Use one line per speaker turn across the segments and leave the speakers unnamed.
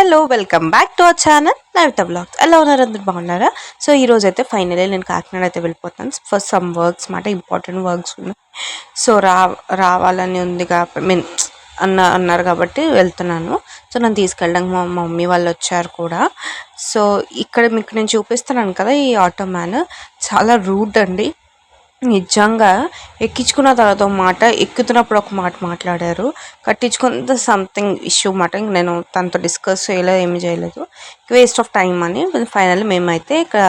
Hello welcome back to our channel Navitha blogs. ఎలా ఉన్నారు? అందరు బాగున్నారా? సో ఈరోజు అయితే ఫైనలీ నేను కాకినాడ అయితే వెళ్ళిపోతాను ఫర్ సమ్ వర్క్స్ మాట, ఇంపార్టెంట్ వర్క్స్ ఉన్నాయి. సో రావాలని ఉంది కాబట్టి అన్నారు కాబట్టి వెళ్తున్నాను. సో నన్ను తీసుకెళ్ళడానికి మా మమ్మీ వాళ్ళు వచ్చారు కూడా. సో ఇక్కడ మీకు నేను చూపిస్తున్నాను కదా, ఈ ఆటో మ్యాన్ చాలా రూడ్ అండి. నిజంగా ఎక్కించుకున్న తర్వాత మాట, ఎక్కుతున్నప్పుడు ఒక మాట మాట్లాడారు, కట్టించుకున్న సంథింగ్ ఇష్యూ మాట. నేను తనతో డిస్కస్ చేయలేదు, ఏమి చేయలేదు, వేస్ట్ ఆఫ్ టైం అని. ఫైనల్లీ మేమైతే ఇక్కడ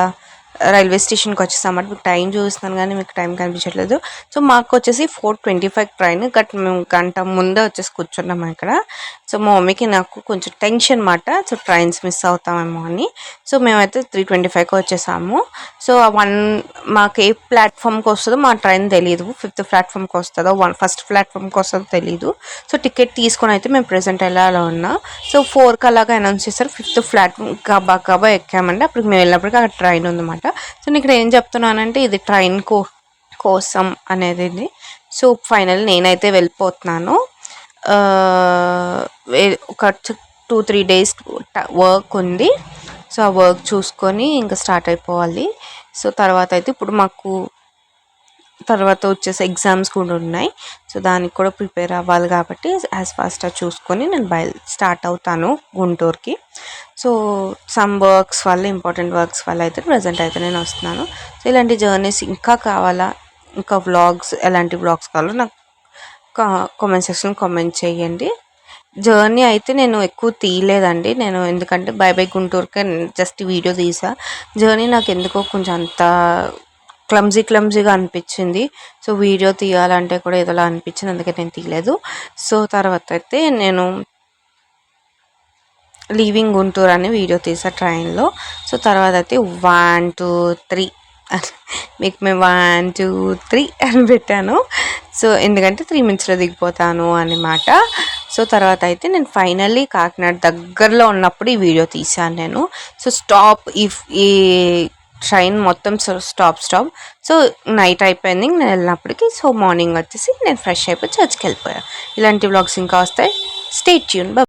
రైల్వే స్టేషన్కి వచ్చేసామంటే మీకు టైం చూపిస్తున్నాను కానీ మీకు టైం కనిపించట్లేదు. సో మాకు వచ్చేసి 4:25 ట్రైన్, బట్ మేము గంట ముందే వచ్చేసి కూర్చున్నాము ఇక్కడ. సో మా మమ్మీకి నాకు కొంచెం టెన్షన్ మాట, సో ట్రైన్స్ మిస్ అవుతామేమో అని. సో మేమైతే 3:25కి వచ్చేసాము. సో మాకు ఏ ప్లాట్ఫామ్కి వస్తుందో మా ట్రైన్ తెలియదు, 5th ప్లాట్ఫామ్కి వస్తుందో 1st ప్లాట్ఫామ్కి వస్తుందో తెలీదు. సో టికెట్ తీసుకొని అయితే మేము ప్రెజెంట్ ఎలా ఉన్నాం. సో 4కి అలాగా అనౌన్స్ చేస్తారు, 5th ప్లాట్ఫామ్ గబా ఎక్కామంటే అప్పుడు మేము వెళ్ళినప్పటికీ అక్కడ ట్రైన్ ఉందన్నమాట. సో నేను ఇక్కడ ఏం చెప్తున్నానంటే ఇది ట్రైన్ కోసం అనేది. సో ఫైనల్ నేనైతే వెళ్ళిపోతున్నాను. ఒక 2-3 డేస్ వర్క్ ఉంది. సో ఆ వర్క్ చూసుకొని ఇంకా స్టార్ట్ అయిపోవాలి. సో తర్వాత అయితే ఇప్పుడు మాకు తర్వాత వచ్చేసి ఎగ్జామ్స్ కూడా ఉన్నాయి. సో దానికి కూడా ప్రిపేర్ అవ్వాలి కాబట్టి యాజ్ ఫాస్ట్ చూసుకొని నేను స్టార్ట్ అవుతాను గుంటూరుకి. సో సమ్ వర్క్స్ వల్ల, ఇంపార్టెంట్ వర్క్స్ వల్ల అయితే ప్రజెంట్ అయితే నేను వస్తున్నాను. సో ఇలాంటి జర్నీస్ ఇంకా కావాలా, ఇంకా వ్లాగ్స్, ఎలాంటి వ్లాగ్స్ కావాలో నాకు కామెంట్ సెక్షన్ కామెంట్ చేయండి. జర్నీ అయితే నేను ఎక్కువ తీయలేదండి, నేను ఎందుకంటే బై గుంటూరుకే జస్ట్ వీడియో తీసా. జర్నీ నాకు ఎందుకో కొంచెం అంత క్లమ్జీగా అనిపించింది. సో వీడియో తీయాలంటే కూడా ఏదోలా అనిపించింది, అందుకే నేను తీయలేదు. సో తర్వాత అయితే నేను లీవింగ్ గుంటూరు అని వీడియో తీసా ట్రైన్లో. సో తర్వాత అయితే 1 2 3 మీకు మేము 1 2 3 అని పెట్టాను. సో ఎందుకంటే 3 minutesలో దిగిపోతాను అన్నమాట. సో తర్వాత అయితే నేను ఫైనల్లీ కాకినాడ దగ్గరలో ఉన్నప్పుడు ఈ వీడియో తీసాను నేను. సో ఈ ట్రైన్ మొత్తం స్టాప్. సో నైట్ అయిపోయింది నేను వెళ్ళినప్పటికీ. సో మార్నింగ్ వచ్చేసి నేను ఫ్రెష్ అయిపోయి చర్చ్కి వెళ్ళిపోయాను. ఇలాంటి వ్లాగ్స్ ఇంకా వస్తాయి. Stay tune.